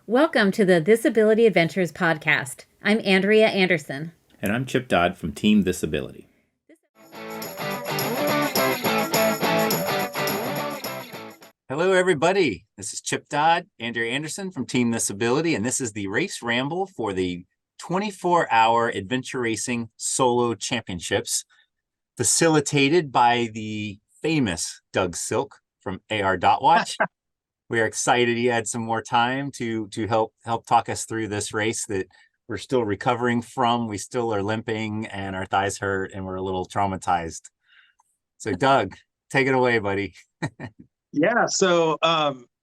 Welcome to the Disability Adventures podcast. I'm Andrea Anderson. And I'm Chip Dodd from Team Disability. Hello, everybody. This is Chip Dodd, Andrea Anderson from Team Disability, and this is the race ramble for the 24-hour adventure racing solo championships, facilitated by the famous Doug Silk from AR Watch. We are excited he had some more time to help talk us through this race that we're still recovering from. We still are limping and our thighs hurt and we're a little traumatized. So Doug, take it away, buddy. Yeah. So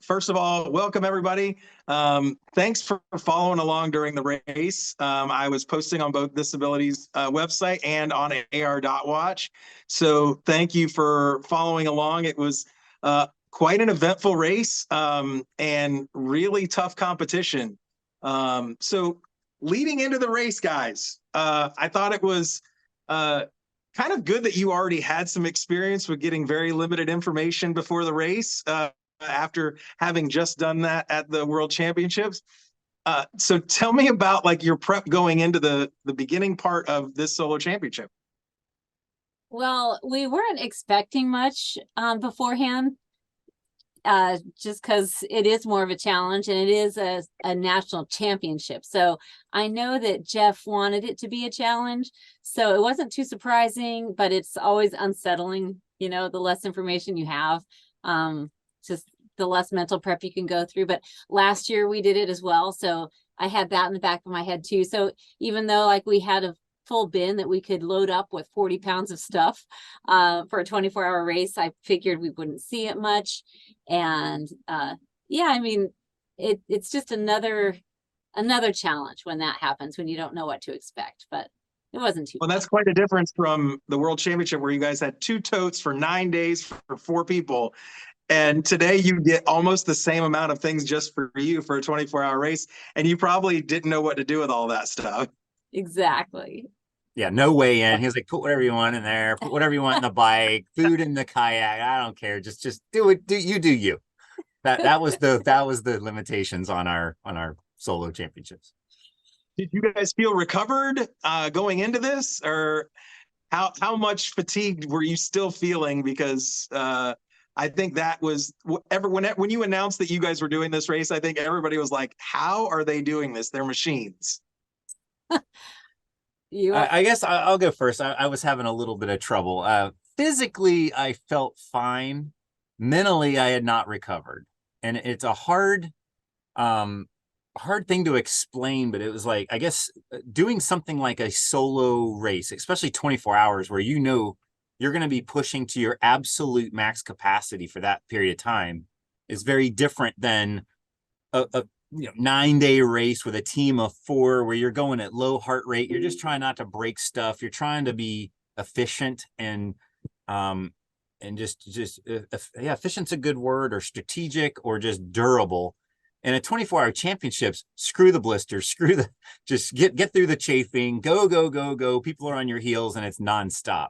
first of all, welcome everybody. Thanks for following along during the race. I was posting on both Disability's website and on AR Watch. So thank you for following along. It was quite an eventful race and really tough competition. So leading into the race, guys, I thought it was kind of good that you already had some experience with getting very limited information before the race after having just done that at the World Championships. So tell me about like your prep going into the beginning part of this solo championship. Well, we weren't expecting much beforehand, just because it is more of a challenge and it is a national championship. So I know that Jeff wanted it to be a challenge, so it wasn't too surprising, but it's always unsettling, the less information you have, just the less mental prep you can go through. But last year we did it as well, so I had that in the back of my head too. So even though like we had a full bin that we could load up with 40 pounds of stuff for a 24-hour race, I figured we wouldn't see it much. And yeah, I mean, it's just another challenge when that happens, when you don't know what to expect, but it wasn't too Well, bad. that's quite a difference from the World Championship where you guys had 2 totes for 9 days for 4 people. And today you get almost the same amount of things just for you for a 24-hour race. And you probably didn't know what to do with all that stuff. Exactly. Yeah, no way in. He was like, put whatever you want in there, put whatever you want in the bike, food in the kayak. I don't care. Just do it. Do you. That was the limitations on our solo championships. Did you guys feel recovered going into this, or how much fatigue were you still feeling? Because I think that was when you announced that you guys were doing this race, I think everybody was like, how are they doing this? They're machines. I guess I'll go first. I was having a little bit of trouble. Physically, I felt fine. Mentally, I had not recovered. And it's a hard thing to explain, but it was like, I guess, doing something like a solo race, especially 24 hours, where you're going to be pushing to your absolute max capacity for that period of time, is very different than a 9-day race with a team of 4 where you're going at low heart rate. You're just trying not to break stuff. You're trying to be efficient and efficient's a good word, or strategic, or just durable. And a 24-hour championships, screw the blisters, just get through the chafing, go. People are on your heels and it's nonstop.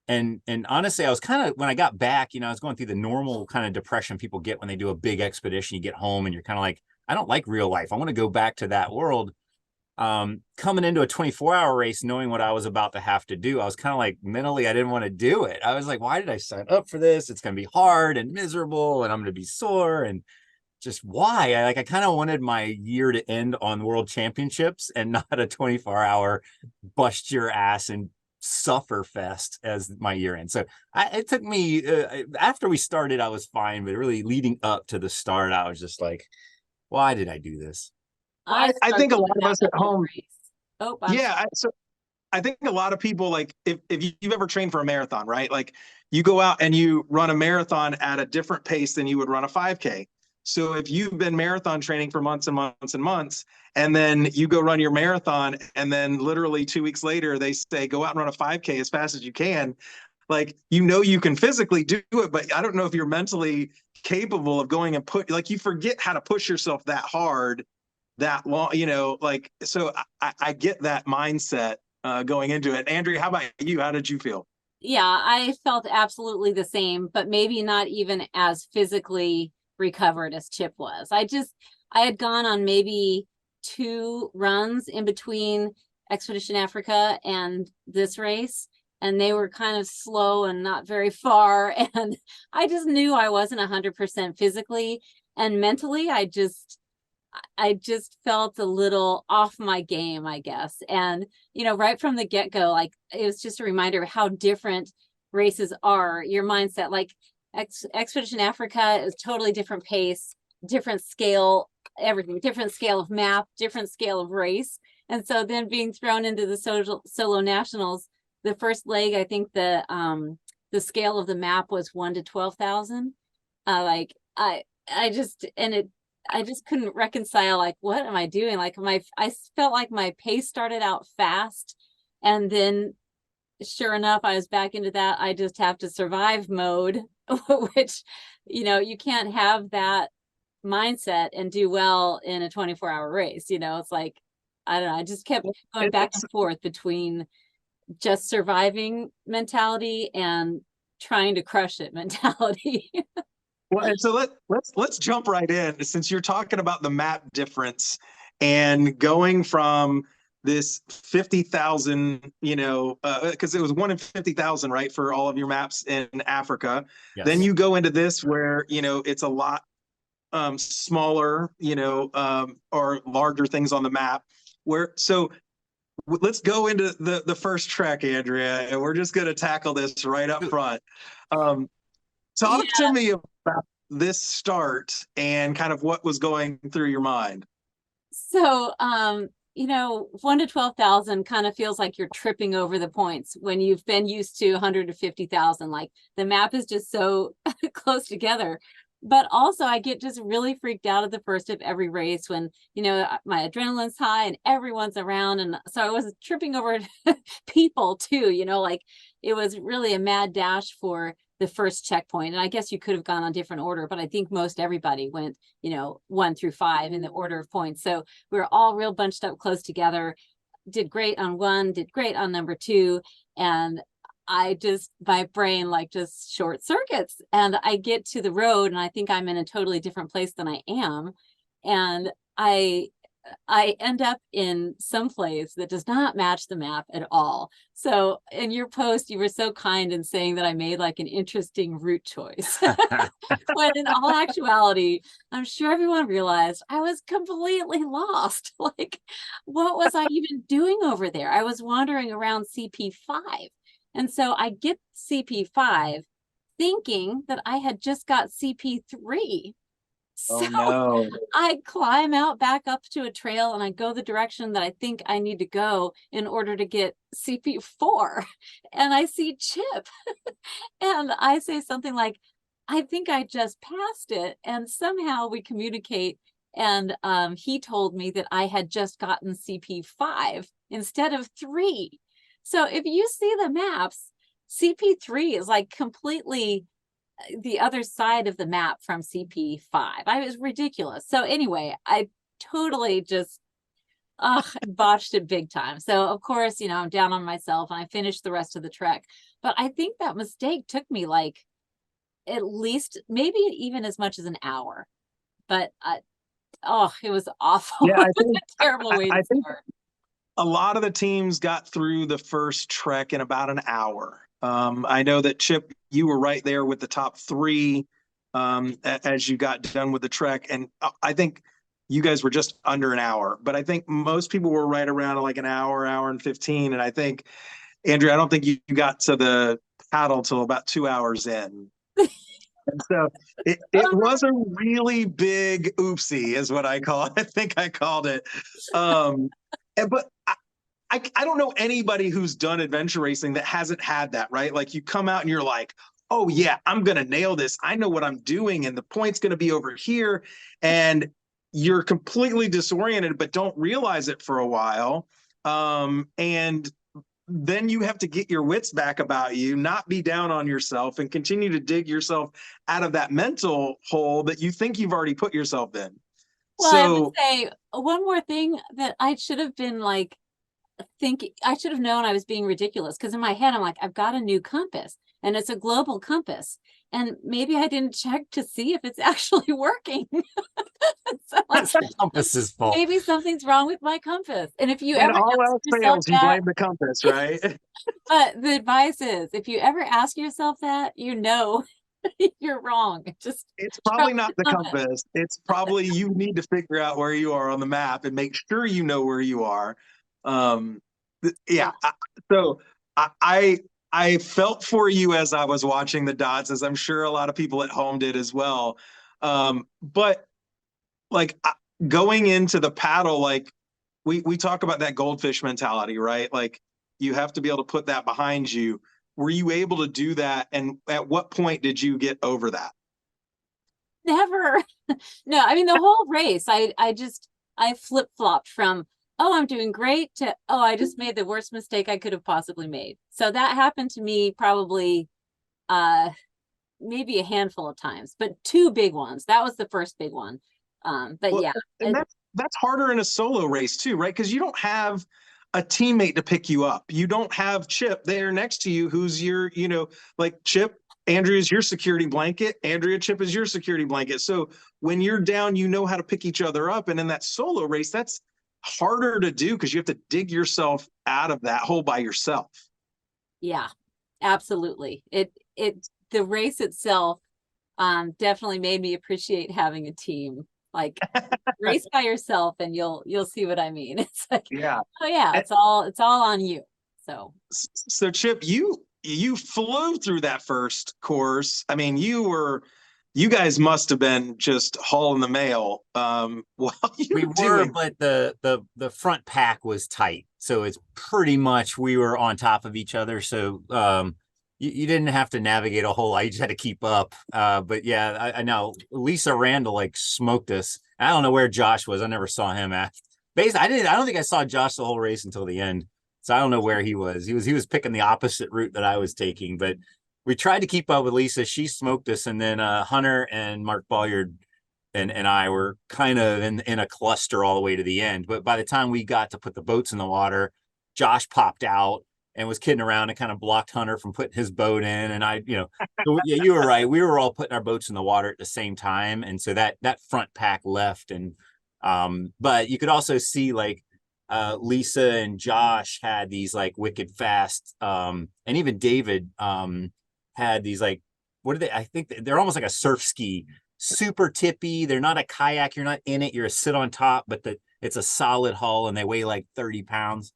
And honestly, I was kind of, when I got back, I was going through the normal kind of depression people get when they do a big expedition. You get home and you're kind of like, I don't like real life. I want to go back to that world. Coming into a 24-hour race, knowing what I was about to have to do, I was kind of like, mentally, I didn't want to do it. I was like, why did I sign up for this? It's going to be hard and miserable and I'm going to be sore. And just why? I kind of wanted my year to end on World Championships and not a 24-hour bust your ass and suffer fest as my year end. So it took me, after we started, I was fine, but really leading up to the start, I was just like, why did I do this? I think a lot of us at home. So I think a lot of people, like if you've ever trained for a marathon, right? Like you go out and you run a marathon at a different pace than you would run a 5K. So if you've been marathon training for months and months and months, and then you go run your marathon, and then literally 2 weeks later, they say, go out and run a 5K as fast as you can. Like, you can physically do it, but I don't know if you're mentally capable of going and like you forget how to push yourself that hard, that long, so I get that mindset going into it. Andrea, how about you? How did you feel? Yeah, I felt absolutely the same, but maybe not even as physically recovered as Chip was. I had gone on maybe 2 runs in between Expedition Africa and this race, and they were kind of slow and not very far. And I just knew I wasn't 100% physically and mentally. I just felt a little off my game, I guess. And, right from the get-go, like, it was just a reminder of how different races are. Your mindset, like Expedition Africa is totally different pace, different scale, everything, different scale of map, different scale of race. And so then being thrown into the solo nationals, the first leg, I think the scale of the map was 1 to 12,000. I just couldn't reconcile, like, what am I doing? Like, I felt like my pace started out fast, and then sure enough, I was back into that I just have to survive mode, which, you can't have that mindset and do well in a 24-hour race. It's like, I don't know, I just kept going back and forth between just surviving mentality and trying to crush it mentality. Well, and so let's jump right in, since you're talking about the map difference and going from this 50,000, because it was 1 in 50,000, right, for all of your maps in Africa. Yes. Then you go into this where, it's a lot smaller, or larger things on the map. Let's go into the first trek, Andrea, and we're just going to tackle this right up front. Talk to me about this start and kind of what was going through your mind. So, 1 to 12,000 kind of feels like you're tripping over the points when you've been used to 100 to 50,000. Like, the map is just so close together. But also, I get just really freaked out at the first of every race when, my adrenaline's high and everyone's around. And so I was tripping over people too, like, it was really a mad dash for the first checkpoint. And I guess you could have gone on different order, but I think most everybody went, 1 through 5 in the order of points. So we were all real bunched up close together, did great on 1, did great on number 2. And my brain like just short circuits, and I get to the road and I think I'm in a totally different place than I am. And I end up in some place that does not match the map at all. So in your post, you were so kind in saying that I made like an interesting route choice. When in all actuality, I'm sure everyone realized I was completely lost. Like, what was I even doing over there? I was wandering around CP5. And so I get CP5 thinking that I had just got CP3. So no. I climb out back up to a trail and I go the direction that I think I need to go in order to get CP4. And I see Chip. And I say something like, I think I just passed it. And somehow we communicate. And he told me that I had just gotten CP5 instead of 3. So if you see the maps, CP3 is like completely the other side of the map from CP5. I was ridiculous. So anyway, I totally just botched it big time. So of course, I'm down on myself and I finished the rest of the trek. But I think that mistake took me like at least maybe even as much as an hour. But it was awful. Yeah, I It was think, a terrible way to start. A lot of the teams got through the first trek in about an hour. I know that Chip, you were right there with the top 3 as you got done with the trek. And I think you guys were just under an hour, but I think most people were right around like an hour and 15. And I think, Andrea, I don't think you got to the paddle till about 2 hours in. And so it was a really big oopsie is what I call it. I think I called it. But I don't know anybody who's done adventure racing that hasn't had that, right? Like, you come out and you're like, oh yeah, I'm going to nail this. I know what I'm doing and the point's going to be over here. And you're completely disoriented, but don't realize it for a while. And then you have to get your wits back about you, not be down on yourself, and continue to dig yourself out of that mental hole that you think you've already put yourself in. Well, I would say one more thing that I should have been like, I should have known I was being ridiculous, because in my head, I'm like, I've got a new compass. and it's a global compass. And maybe I didn't check to see if it's actually working. So That's the compass's fault. maybe something's wrong with my compass. And if you When ever all ask else yourself fails, you that, blame the compass, right? but the advice is, if you ever ask yourself that, you know you're wrong. Just It's trust probably not the the compass. compass. It's probably you need to figure out where you are on the map and make sure you know where you are. Yeah. So I felt for you as I was watching the dots, as I'm sure a lot of people at home did as well. But like going into the paddle, like we talk about that goldfish mentality, right? Like you have to be able to put that behind you. Were you able to do that? And at what point did you get over that? Never. No, I mean the whole race, I flip-flopped from, oh, I'm doing great, to, oh, I just made the worst mistake I could have possibly made. So that happened to me probably maybe a handful of times, but two big ones. That was the first big one. But Well, yeah, and that's harder in a solo race too, right? Because you don't have a teammate to pick you up. You don't have Chip there next to you, who's your, like Chip, Andrea is your security blanket. Andrea, Chip is your security blanket. So when you're down, you know how to pick each other up. And in that solo race, that's harder to do because you have to dig yourself out of that hole by yourself. yeah, absolutely. The race itself definitely made me appreciate having a team. Like race by yourself and you'll see what I mean. It's like, Yeah. oh yeah, And it's all on you. So so Chip, you flew through that first course. I mean, you guys must have been just hauling the mail while you We were were, doing. but the front pack was tight, so it's pretty much we were on top of each other. So you didn't have to navigate a whole lot; you just had to keep up. But yeah, I know Lisa Randall like smoked us. I don't know where Josh was. I never saw him after. Basically, I don't think I saw Josh the whole race until the end. So I don't know where he was. He was picking the opposite route that I was taking, but we tried to keep up with Lisa. She smoked us, and then Hunter and Mark Bolliard and I were kind of in a cluster all the way to the end. But by the time we got to put the boats in the water, Josh popped out and was kidding around and kind of blocked Hunter from putting his boat in. And I, so yeah, you were right. We were all putting our boats in the water at the same time, and so that front pack left. And but you could also see like Lisa and Josh had these like wicked fast, and even David had these like, what are they? I think they're almost like a surf ski, super tippy. They're not a kayak. You're not in it. You're a sit on top, but it's a solid hull and they weigh like 30 pounds.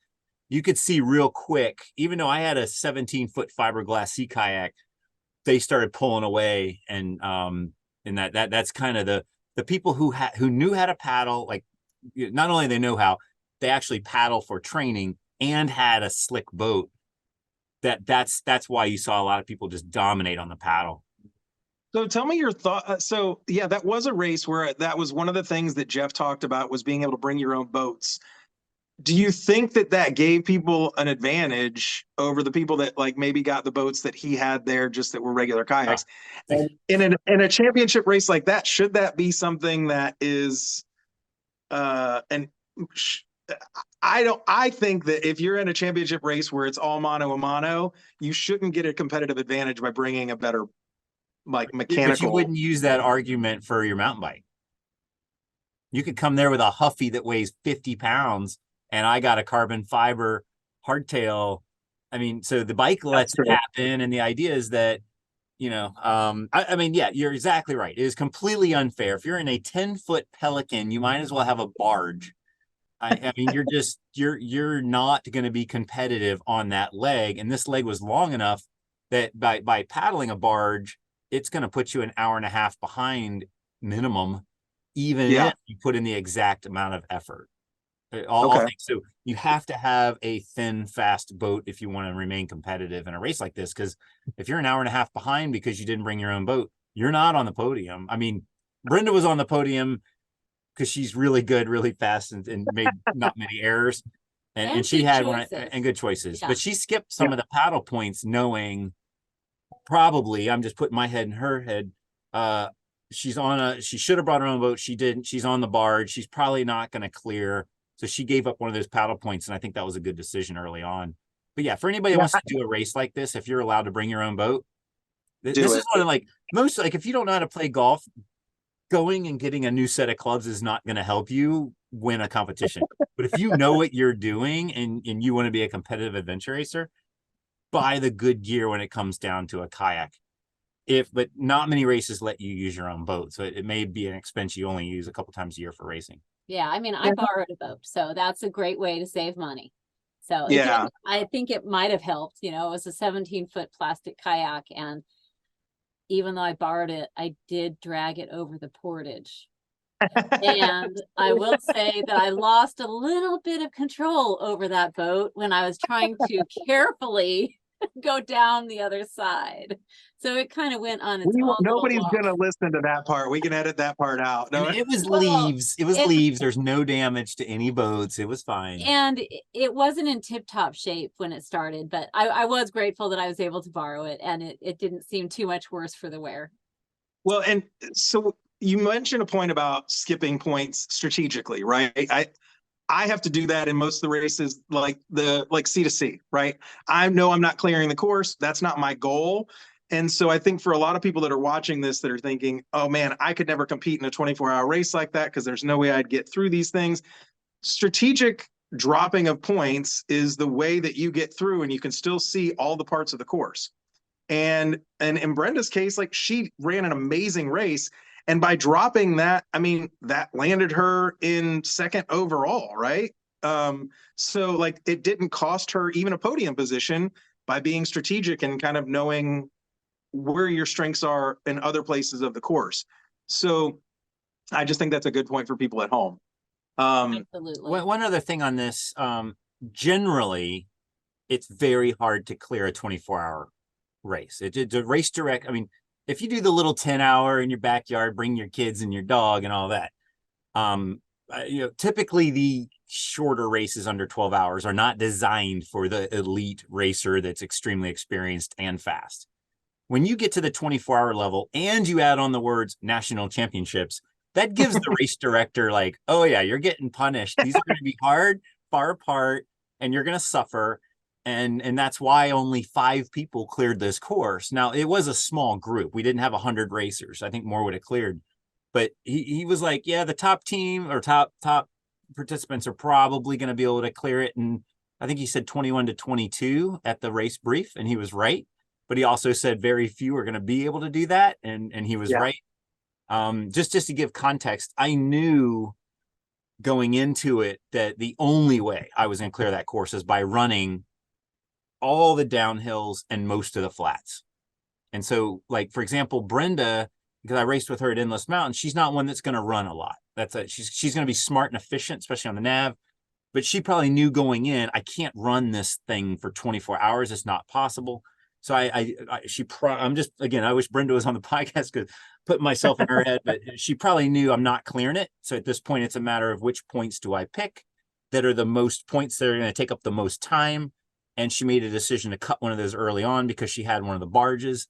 You could see real quick, even though I had a 17-foot fiberglass sea kayak, they started pulling away. And that's kind of the people who knew how to paddle. Like not only they know how, they actually paddle for training and had a slick boat. That's why you saw a lot of people just dominate on the paddle. So tell me your thought. So yeah, that was a race where that was one of the things that Jeff talked about was being able to bring your own boats. Do you think that gave people an advantage over the people that like maybe got the boats that he had there just that were regular kayaks? And in a championship race like that, should that be something that is I think that if you're in a championship race where it's all mano a mano, you shouldn't get a competitive advantage by bringing a better like mechanical. But you wouldn't use that argument for your mountain bike. You could come there with a Huffy that weighs 50 pounds and I got a carbon fiber hardtail. I mean, so the bike lets it happen. And the idea is that, I mean, yeah, you're exactly right. It is completely unfair. If you're in a 10-foot Pelican, you might as well have a barge. I mean, you're not going to be competitive on that leg. And this leg was long enough that by paddling a barge, it's going to put you an hour and a half behind minimum, even if you put in the exact amount of effort. All things. So you have to have a thin, fast boat if you want to remain competitive in a race like this. Because if you're an hour and a half behind because you didn't bring your own boat, you're not on the podium. I mean, Brenda was on the podium because she's really good, really fast, and made not many errors. And she had one and good choices. Yeah. But she skipped some of the paddle points knowing probably, I'm just putting my head in her head, she should have brought her own boat. She didn't. She's on the barge. She's probably not going to clear. So she gave up one of those paddle points. And I think that was a good decision early on. But yeah, for anybody that wants to do a race like this, if you're allowed to bring your own boat, This Do is it. one of like most, like if you don't know how to play golf, going and getting a new set of clubs is not going to help you win a competition. But if you know what you're doing and you want to be a competitive adventure racer, buy the good gear when it comes down to a kayak. But not many races let you use your own boat. So it may be an expense you only use a couple times a year for racing. Yeah, I mean, I Yeah. borrowed a boat, so that's a great way to save money. So it Yeah. did, I think it might have helped, you know, it was a 17-foot plastic kayak, and even though I borrowed it, I did drag it over the portage. And I will say that I lost a little bit of control over that boat when I was trying to carefully go down the other side. So it kind of went on its own little Nobody's walk. gonna listen to that part. We can edit that part out. No, And it was Well, leaves. It was it- leaves. There's no damage to any boats. It was fine. And it wasn't in tip-top shape when it started, but I was grateful that I was able to borrow it, and it didn't seem too much worse for the wear. well, and so you mentioned a point about skipping points strategically, right? I have to do that in most of the races, like C to C, right? I know I'm not clearing the course. That's not my goal. And so I think for a lot of people that are watching this that are thinking, oh man, I could never compete in a 24-hour race like that because there's no way I'd get through these things. Strategic dropping of points is the way that you get through and you can still see all the parts of the course. And in Brenda's case, like she ran an amazing race. And by dropping that, I mean, that landed her in second overall, right? So like it didn't cost her even a podium position by being strategic and kind of knowing where your strengths are in other places of the course. So I just think that's a good point for people at home. Absolutely. One other thing on this, generally, it's very hard to clear a 24-hour race. It's a race direct. I mean, if you do the little 10-hour in your backyard, bring your kids and your dog and all that, typically the shorter races under 12 hours are not designed for the elite racer that's extremely experienced and fast. When you get to the 24-hour level and you add on the words national championships, that gives the race director like, oh yeah, you're getting punished. These are going to be hard, far apart, and you're going to suffer. And that's why only 5 people cleared this course. Now, it was a small group. We didn't have 100 racers. I think more would have cleared. But he was like, yeah, the top team or top participants are probably going to be able to clear it. And I think he said 21 to 22 at the race brief, and he was right. But he also said very few are going to be able to do that. And he was right. Just to give context, I knew going into it that the only way I was going to clear that course is by running all the downhills and most of the flats. And so, like, for example, Brenda, because I raced with her at Endless Mountain, she's not one that's going to run a lot. She's going to be smart and efficient, especially on the nav. But she probably knew going in, I can't run this thing for 24 hours. It's not possible. So I'm just, again, I wish Brenda was on the podcast because put myself in her head, but she probably knew I'm not clearing it. So at this point, it's a matter of which points do I pick that are the most points that are going to take up the most time. And she made a decision to cut one of those early on because she had one of the barges.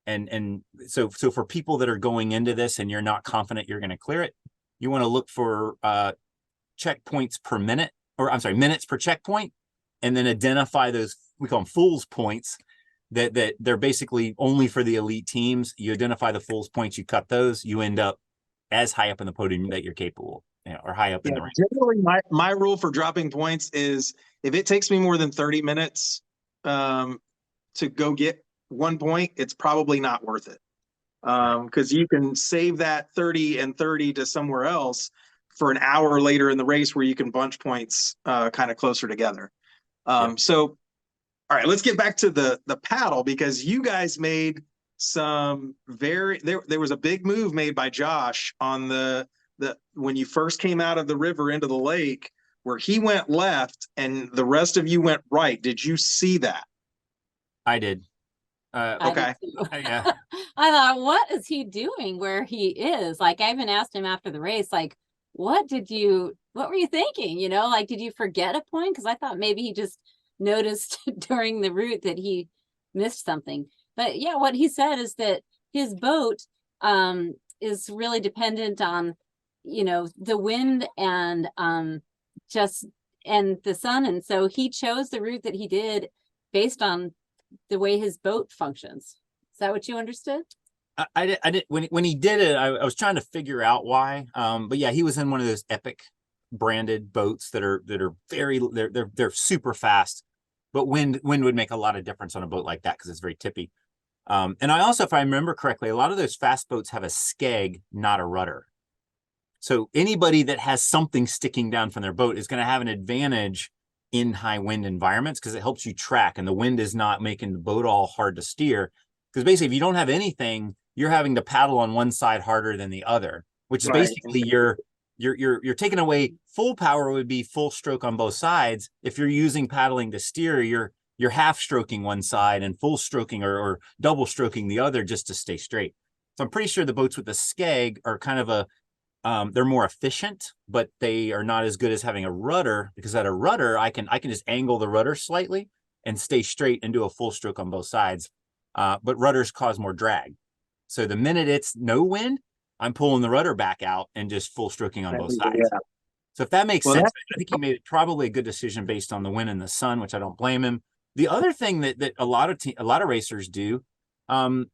And so for people that are going into this and you're not confident you're going to clear it, you want to look for checkpoints per minute, or I'm sorry, minutes per checkpoint, and then identify those, we call them fool's points, that they're basically only for the elite teams. You identify the fool's points, you cut those, you end up as high up in the podium that you're capable, or high up in the rank. Generally, my rule for dropping points is if it takes me more than 30 minutes to go get 1 point, it's probably not worth it. Because you can save that 30 and 30 to somewhere else for an hour later in the race where you can bunch points kind of closer together. So, all right, let's get back to the paddle, because you guys made some there was a big move made by Josh on the when you first came out of the river into the lake, where he went left and the rest of you went right. Did you see that? I did. Okay. Yeah. I thought, what is he doing where he is? Like, I even asked him after the race, like, what were you thinking? You know, like, did you forget a point? Because I thought maybe he just noticed during the route that he missed something. But yeah, what he said is that his boat is really dependent on, you know, the wind and and the sun. And so he chose the route that he did based on the way his boat functions. Is that what you understood? I did when he did it, I was trying to figure out why. But yeah, he was in one of those epic branded boats that are very they're super fast, but wind would make a lot of difference on a boat like that because it's very tippy. And I also, if I remember correctly, a lot of those fast boats have a skeg, not a rudder. So anybody that has something sticking down from their boat is going to have an advantage in high wind environments because it helps you track, and the wind is not making the boat all hard to steer. Because basically, if you don't have anything, you're having to paddle on one side harder than the other, which is basically you're taking away. Full power would be full stroke on both sides. If you're using paddling to steer, you're half stroking one side and full stroking or double stroking the other just to stay straight. So I'm pretty sure the boats with the skeg are kind of they're more efficient, but they are not as good as having a rudder, because at a rudder, I can just angle the rudder slightly and stay straight and do a full stroke on both sides. But rudders cause more drag. So the minute it's no wind, I'm pulling the rudder back out and just full stroking on both sides. Yeah. So if that makes sense, I think he made probably a good decision based on the wind and the sun, which I don't blame him. The other thing that a lot of racers do,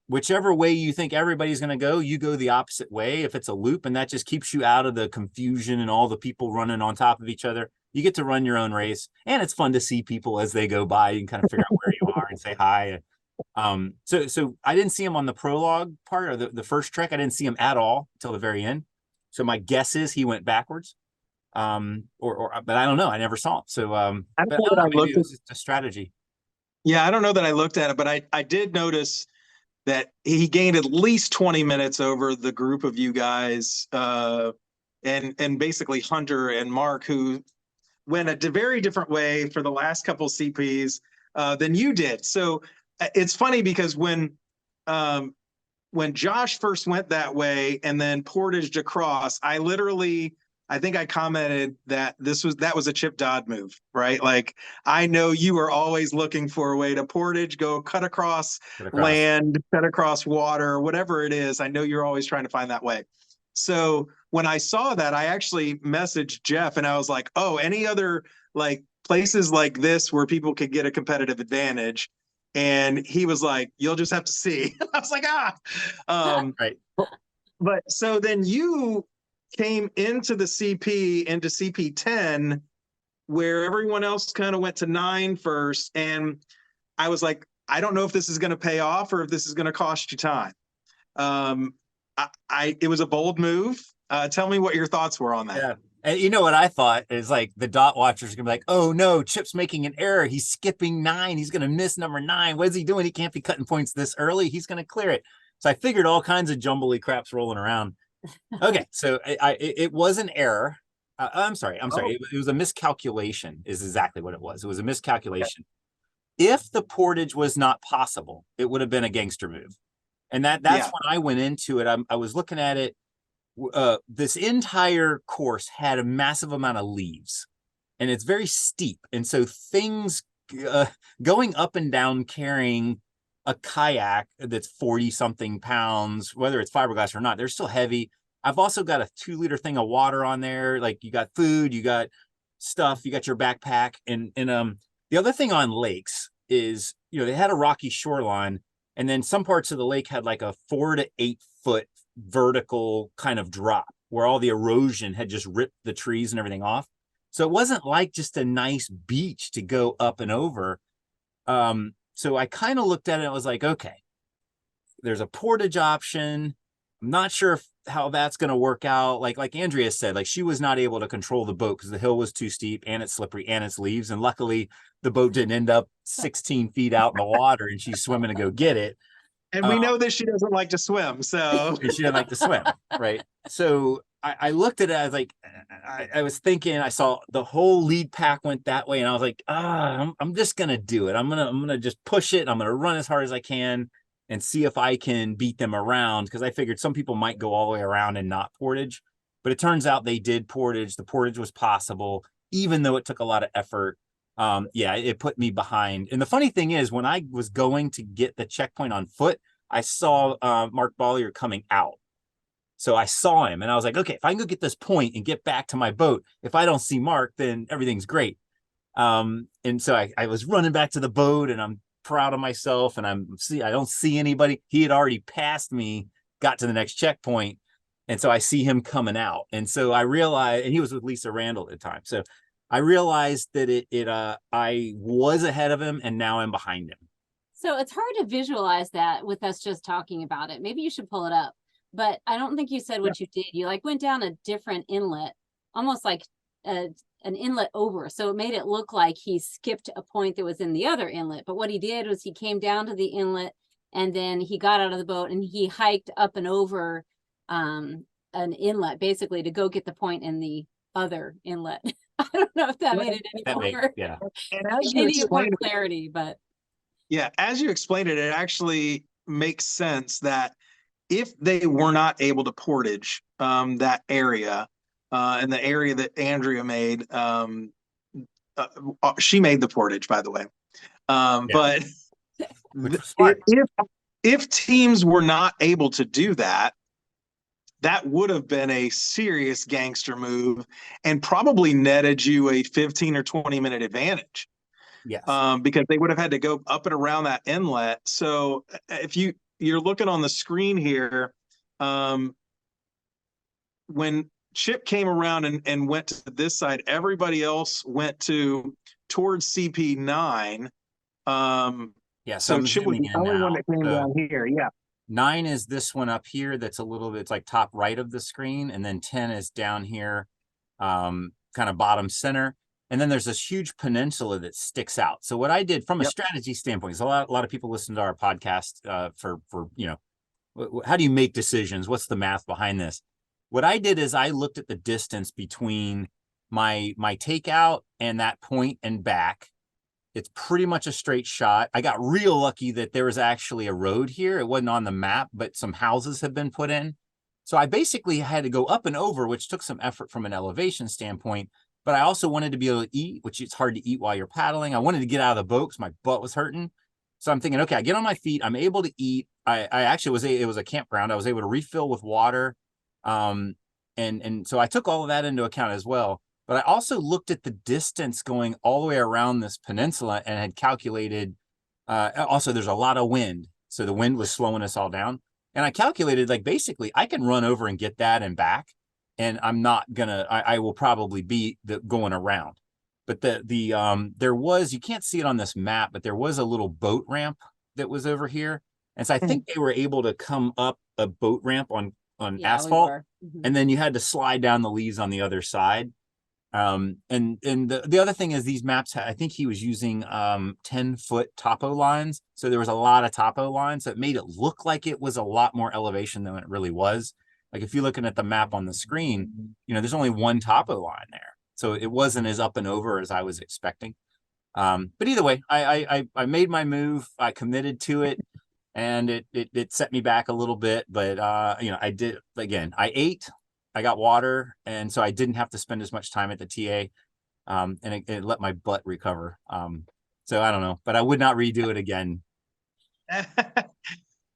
whichever way you think everybody's going to go, you go the opposite way if it's a loop, and that just keeps you out of the confusion and all the people running on top of each other. You get to run your own race, and it's fun to see people as they go by. You can kind of figure out where you are and say hi. So I didn't see him on the prologue part or the first trek. I didn't see him at all until the very end. So my guess is he went backwards. But I don't know. I never saw him. So I don't know, maybe it was just a strategy. Yeah, I don't know that I looked at it, but I did notice that he gained at least 20 minutes over the group of you guys, and basically Hunter and Mark, who went a very different way for the last couple CPs than you did. So it's funny because when Josh first went that way and then portaged across, I think I commented that that was a Chip Dodd move, right? Like, I know you are always looking for a way to portage, go cut across land, cut across water, whatever it is. I know you're always trying to find that way. So when I saw that, I actually messaged Jeff and I was like, oh, any other like places like this where people could get a competitive advantage? And he was like, you'll just have to see. I was like, right. But so then you came into CP 10, where everyone else kind of went to 9 first. And I was like, I don't know if this is going to pay off or if this is going to cost you time. It was a bold move. Tell me what your thoughts were on that. Yeah. And you know what I thought is, like, the dot watchers are gonna be like, oh no, Chip's making an error. He's skipping 9. He's gonna miss number 9. What is he doing? He can't be cutting points this early. He's gonna clear it. So I figured all kinds of jumbly craps rolling around. Okay, so it was an error. I'm sorry. It was a miscalculation is exactly what it was. It was a miscalculation. Okay. If the portage was not possible, it would have been a gangster move. And that's when I went into it. I was looking at it. This entire course had a massive amount of leaves, and it's very steep. And so things going up and down carrying a kayak that's 40 something pounds, whether it's fiberglass or not, they're still heavy. I've also got a 2-liter thing of water on there. Like, you got food, you got stuff, you got your backpack. And the other thing on lakes is, they had a rocky shoreline, and then some parts of the lake had like a 4 to 8 foot vertical kind of drop where all the erosion had just ripped the trees and everything off. So it wasn't like just a nice beach to go up and over. So I kind of looked at it and was like, okay, there's a portage option. I'm not sure how that's going to work out. Like Andrea said, like, she was not able to control the boat because the hill was too steep and it's slippery and it's leaves. And luckily the boat didn't end up 16 feet out in the water and she's swimming to go get it. And we know that she doesn't like to swim, so she didn't like to swim, right? So I looked at it. I was like, I was thinking. I saw the whole lead pack went that way, and I was like, I'm just gonna do it. I'm gonna just push it. I'm gonna run as hard as I can and see if I can beat them around, because I figured some people might go all the way around and not portage, but it turns out they did portage. The portage was possible, even though it took a lot of effort. It put me behind. And the funny thing is, when I was going to get the checkpoint on foot, I saw Mark Bollier coming out. So I saw him and I was like, okay, if I can go get this point and get back to my boat, if I don't see Mark, then everything's great. And so I was running back to the boat, and I'm proud of myself, and I don't see anybody. He had already passed me, got to the next checkpoint, and so I see him coming out, and so I realized, and he was with Lisa Randall at the time, so I realized that I was ahead of him, and now I'm behind him. So it's hard to visualize that with us just talking about it. Maybe you should pull it up, but I don't think you said what you did. You like went down a different inlet, almost like an inlet over. So it made it look like he skipped a point that was in the other inlet. But what he did was he came down to the inlet and then he got out of the boat and he hiked up and over an inlet basically to go get the point in the other inlet. I don't know if that made it any more, And as you explained clarity, but yeah, as you explained it, it actually makes sense that if they were not able to portage that area and the area that Andrea made, she made the portage, by the way. But if teams were not able to do that, that would have been a serious gangster move and probably netted you a 15 or 20-minute advantage. Yes. Because they would have had to go up and around that inlet. So if you're looking on the screen here, when Chip came around and went to this side, everybody else went towards CP9. So Chip was the only one that came down here. Yeah. 9 is this one up here that's a little bit, it's like top right of the screen, and then 10 is down here, kind of bottom center. And then there's this huge peninsula that sticks out. So what I did from a strategy standpoint, is a lot of people listen to our podcast for how do you make decisions? What's the math behind this? What I did is I looked at the distance between my takeout and that point and back. It's pretty much a straight shot. I got real lucky that there was actually a road here. It wasn't on the map, but some houses have been put in. So I basically had to go up and over, which took some effort from an elevation standpoint. But I also wanted to be able to eat, which it's hard to eat while you're paddling. I wanted to get out of the boat because my butt was hurting. So I'm thinking, okay, I get on my feet. I'm able to eat. I actually it was a campground. I was able to refill with water. And so I took all of that into account as well. But I also looked at the distance going all the way around this peninsula and had calculated, also there's a lot of wind. So the wind was slowing us all down. And I calculated, like, basically I can run over and get that and back. And I'm not gonna, I will probably be going around. But there was, you can't see it on this map, but there was a little boat ramp that was over here. And so I think they were able to come up a boat ramp on asphalt. And then you had to slide down the leaves on the other side. And the other thing is these maps, I think he was using 10-foot topo lines. So there was a lot of topo lines that made it look like it was a lot more elevation than it really was. Like if you're looking at the map on the screen, there's only one topo line there. So it wasn't as up and over as I was expecting. But either way, I made my move. I committed to it, and it set me back a little bit. But I did, again, I ate, I got water, and so I didn't have to spend as much time at the TA. And it let my butt recover. So I don't know, but I would not redo it again.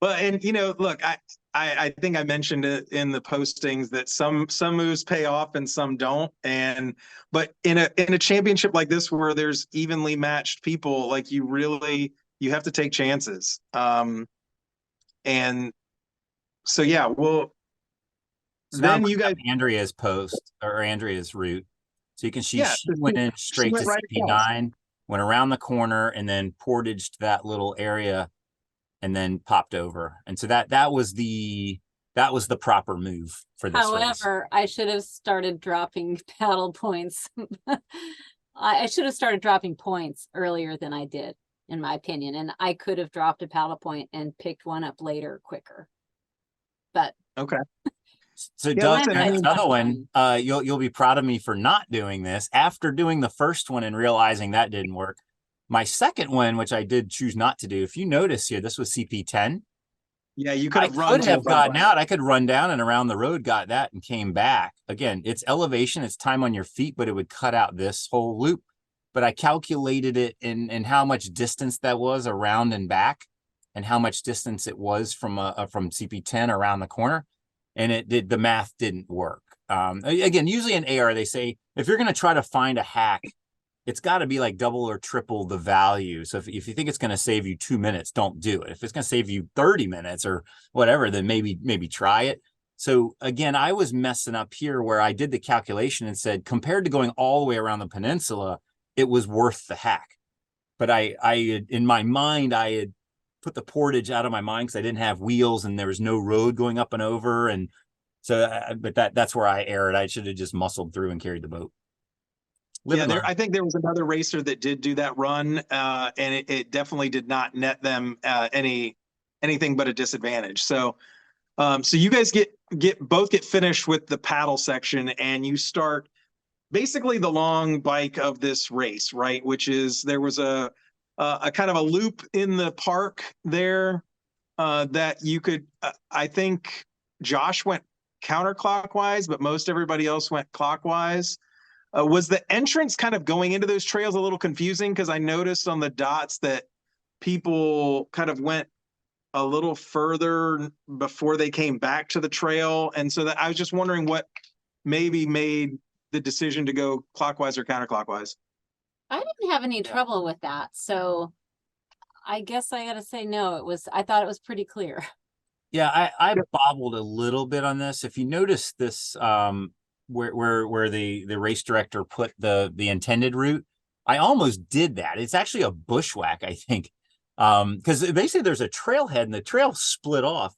Well, and look, I think I mentioned it in the postings that some moves pay off and some don't. But in a championship like this where there's evenly matched people, like you have to take chances. And so yeah, well, so then you guys, Andrea's post or Andrea's route. So you can see she went in straight to right CP9, went around the corner, and then portaged that little area, and then popped over. And so that was the proper move for this race. I should have started dropping paddle points. I should have started dropping points earlier than I did, in my opinion. And I could have dropped a paddle point and picked one up later quicker. But okay. So Doug, there's another one. You'll be proud of me for not doing this. After doing the first one and realizing that didn't work, my second one, which I did choose not to do, if you notice here, this was CP10. Yeah, you could have gotten out. I could run down and around the road, got that, and came back. Again, it's elevation, it's time on your feet, but it would cut out this whole loop. But I calculated it in how much distance that was around and back, and how much distance it was from CP10 around the corner, and the math didn't work. Again, usually in AR they say if you're going to try to find a hack it's got to be like double or triple the value. So if you think it's going to save you 2 minutes, don't do it. If it's going to save you 30 minutes or whatever, then maybe try it. So again, I was messing up here where I did the calculation and said, compared to going all the way around the peninsula, it was worth the hack. But I in my mind, I had put the portage out of my mind because I didn't have wheels and there was no road going up and over. And so, but that's where I erred. I should have just muscled through and carried the boat. I think there was another racer that did do that run, and it definitely did not net them anything but a disadvantage. So, so you guys get finished with the paddle section, and you start basically the long bike of this race, right? Which is there was a kind of a loop in the park there that you could. I think Josh went counterclockwise, but most everybody else went clockwise. Was the entrance kind of going into those trails a little confusing? Because I noticed on the dots that people kind of went a little further before they came back to the trail. And so that I was just wondering what maybe made the decision to go clockwise or counterclockwise. I didn't have any trouble with that. So I guess I got to say, no, I thought it was pretty clear. Yeah, I bobbled a little bit on this. If you notice this, where the race director put the intended route, I almost did that. It's actually a bushwhack, I think, because basically there's a trailhead and the trail split off.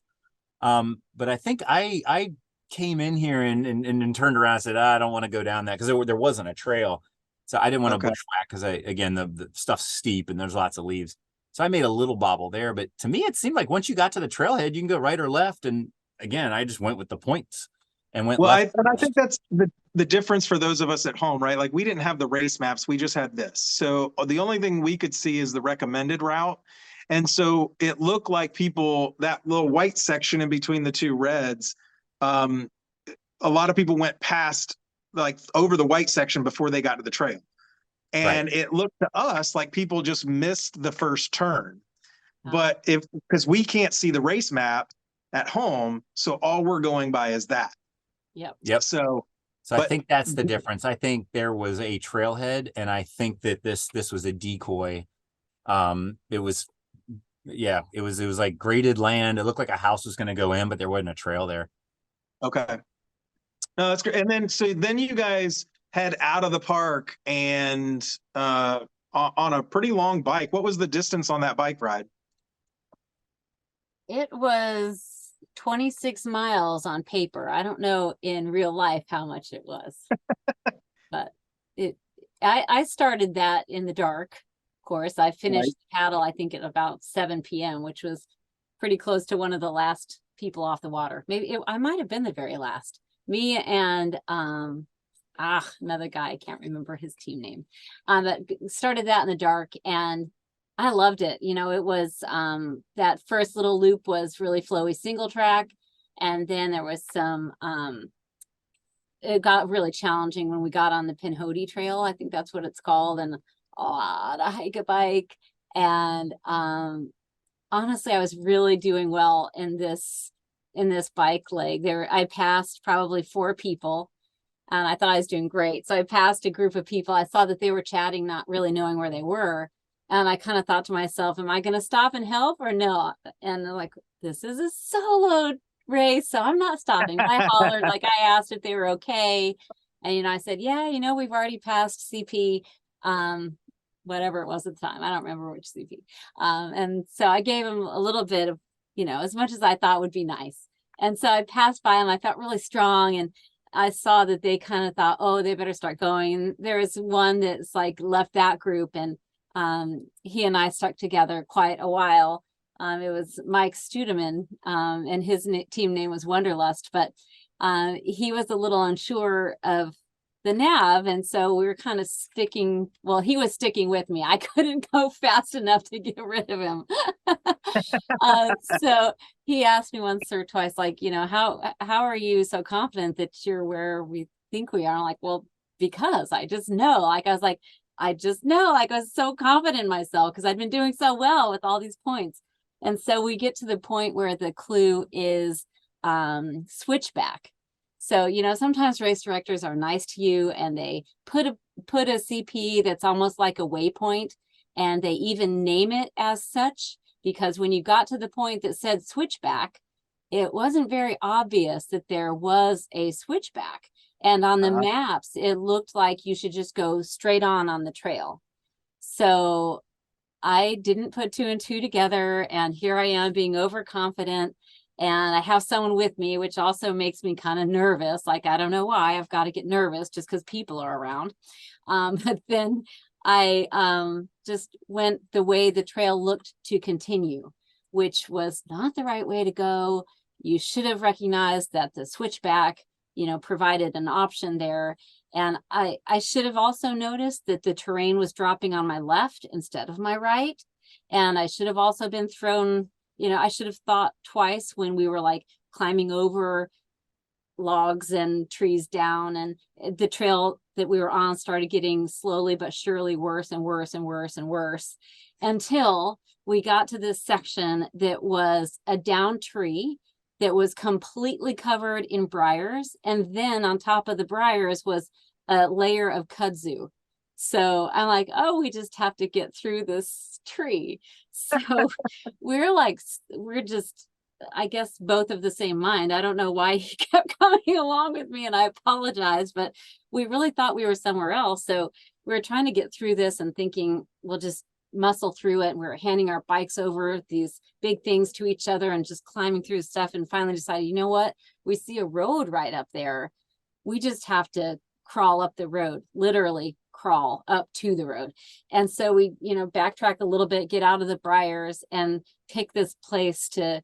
But I think I came in here and turned around and said, I don't want to go down that because there wasn't a trail, so I didn't want to bushwhack because again the stuff's steep and there's lots of leaves. So I made a little bobble there, but to me it seemed like once you got to the trailhead, you can go right or left. And again, I just went with the points. And went left. I think that's the difference for those of us at home, right? Like we didn't have the race maps. We just had this. So the only thing we could see is the recommended route. And so it looked like people, that little white section in between the two reds, a lot of people went past, like over the white section before they got to the trail. And It looked to us like people just missed the first turn. But because we can't see the race map at home, so all we're going by is that. Yep. So I think that's the difference. I think there was a trailhead, and I think that this was a decoy. It was like graded land. It looked like a house was going to go in, but there wasn't a trail there. Okay. No, that's great. And then you guys head out of the park and on a pretty long bike. What was the distance on that bike ride? It was 26 miles on paper. I don't know in real life how much it was, but I started that in the dark. Of course, I finished the paddle, I think at about 7 p.m., which was pretty close to one of the last people off the water. Maybe I might have been the very last. Me and another guy, I can't remember his team name. But started that in the dark, and I loved it. You know, it was that first little loop was really flowy single track. And then there was some it got really challenging when we got on the Pinhoti Trail. I think that's what it's called, and to hike a bike. And honestly, I was really doing well in this bike leg. I passed probably 4 people, and I thought I was doing great. So I passed a group of people. I saw that they were chatting, not really knowing where they were. And I kind of thought to myself, am I going to stop and help or no? And they're like, this is a solo race, so I'm not stopping. I hollered, like I asked if they were okay. And, I said, yeah, we've already passed CP, whatever it was at the time. I don't remember which CP. And so I gave them a little bit of, as much as I thought would be nice. And so I passed by them. I felt really strong. And I saw that they kind of thought, oh, they better start going. And there was one that's like left that group, and he and I stuck together quite a while. It was Mike Studeman, and his team name was Wonderlust, but he was a little unsure of the nav, and so we were kind of sticking. Well, he was sticking with me. I couldn't go fast enough to get rid of him. So he asked me once or twice, like, how are you so confident that you're where we think we are? I'm like, well, because I just know. Like, I was like, I just know, like I was so confident in myself because I'd been doing so well with all these points. And so we get to the point where the clue is switchback. So, sometimes race directors are nice to you and they put a CP that's almost like a waypoint, and they even name it as such, because when you got to the point that said switchback, it wasn't very obvious that there was a switchback. And on the maps, it looked like you should just go straight on the trail. So I didn't put 2 and 2 together, and here I am being overconfident, and I have someone with me, which also makes me kind of nervous. Like, I don't know why I've got to get nervous just because people are around. But then I just went the way the trail looked to continue, which was not the right way to go. You should have recognized that the switchback, provided an option there. And I should have also noticed that the terrain was dropping on my left instead of my right. And I should have also been thrown, I should have thought twice when we were like climbing over logs and trees down, and the trail that we were on started getting slowly but surely worse and worse and worse and worse, until we got to this section that was a down tree that was completely covered in briars, and then on top of the briars was a layer of kudzu. So I'm like, oh, we just have to get through this tree. So we're just, I guess, both of the same mind. I don't know why he kept coming along with me, and I apologize, but we really thought we were somewhere else. So we were trying to get through this and thinking we'll just muscle through it. And we were handing our bikes over these big things to each other and just climbing through stuff, and finally decided, you know what? We see a road right up there. We just have to crawl up the road, literally crawl up to the road. And so we, backtrack a little bit, get out of the briars, and pick this place to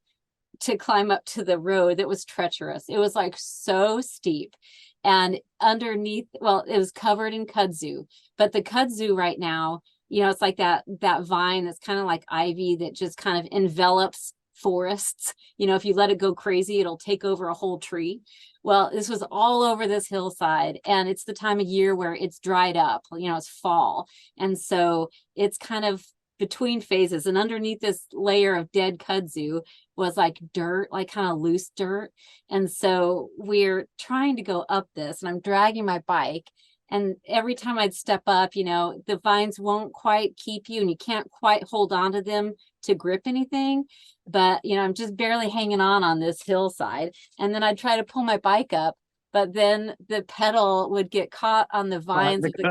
climb up to the road that was treacherous. It was like so steep, and underneath, well, it was covered in kudzu, but the kudzu right now, it's like that vine that's kind of like ivy that just kind of envelops forests. If you let it go crazy, it'll take over a whole tree. Well, this was all over this hillside, and it's the time of year where it's dried up, it's fall. And so it's kind of between phases, and underneath this layer of dead kudzu was like dirt, like kind of loose dirt. And so we're trying to go up this, and I'm dragging my bike, and every time I'd step up, the vines won't quite keep you, and you can't quite hold on to them to grip anything. But, I'm just barely hanging on this hillside. And then I'd try to pull my bike up, but then the pedal would get caught on the vines of the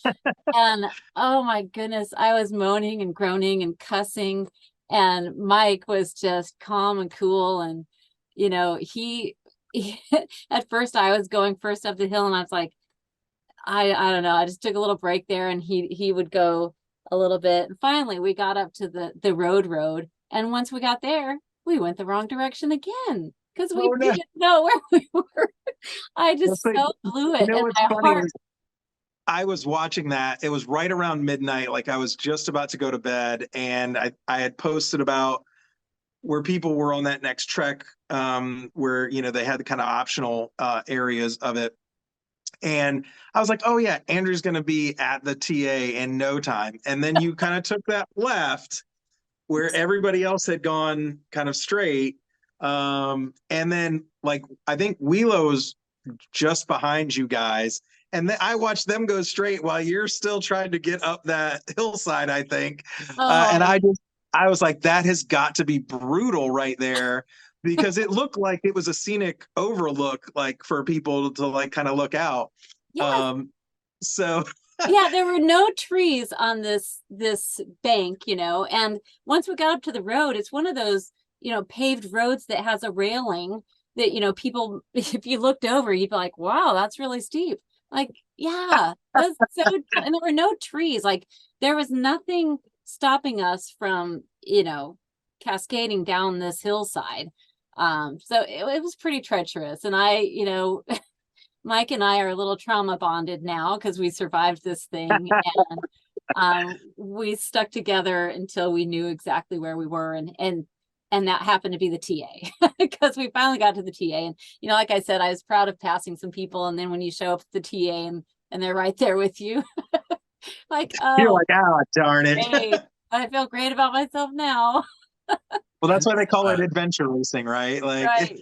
kudzu. And oh my goodness, I was moaning and groaning and cussing. And Mike was just calm and cool. And, he at first I was going first up the hill, and I was like, I don't know. I just took a little break there, and he would go a little bit. And finally we got up to the road. And once we got there, we went the wrong direction again, because we didn't know where we were. I just so blew it. And my heart. I was watching that. It was right around midnight. Like, I was just about to go to bed, and I had posted about where people were on that next trek, where, they had the kind of optional areas of it. And I was like, oh yeah, Andrew's going to be at the TA in no time. And then you kind of took that left where everybody else had gone kind of straight. And then, like, I think Wheelo's just behind you guys. And then I watched them go straight while you're still trying to get up that hillside, I think. And I was like, that has got to be brutal right there, because it looked like it was a scenic overlook, like for people to like kind of look out. Yes. So yeah, there were no trees on this bank, and once we got up to the road, it's one of those, paved roads that has a railing that, people, if you looked over, you'd be like, wow, that's really steep. Like, yeah, that's so, and there were no trees. Like, there was nothing stopping us from, cascading down this hillside. So it was pretty treacherous. And Mike and I are a little trauma bonded now because we survived this thing, and we stuck together until we knew exactly where we were, and that happened to be the TA, because we finally got to the TA. And like I said, I was proud of passing some people, and then when you show up at the TA and they're right there with you, like, oh, you're like, oh, darn it. Great. I feel great about myself now. Well, that's why they call it adventure racing, right? Like, right.